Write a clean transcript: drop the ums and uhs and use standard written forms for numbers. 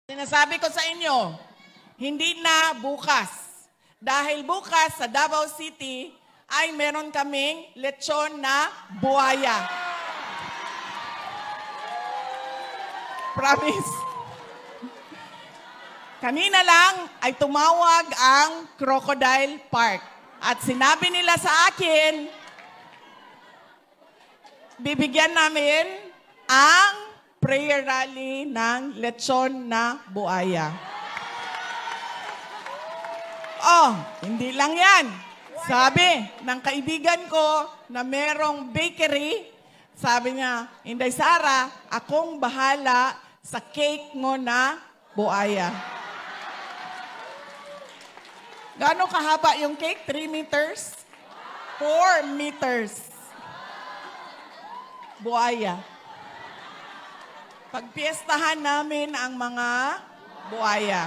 Sinasabi ko sa inyo, hindi na bukas. Dahil bukas sa Davao City ay meron kaming lechon na buhaya. Promise. Kanina lang ay tumawag ang Crocodile Park. At sinabi nila sa akin, bibigyan namin ang prayer rally ng lechon na buhaya. Oh, hindi lang yan. Sabi ng kaibigan ko na merong bakery, sabi niya, Inday Sara, akong bahala sa cake mo na buhaya. Gaano kahaba yung cake? 3 meters? 4 meters. Buhaya. Pagpiestahan namin ang mga buhaya.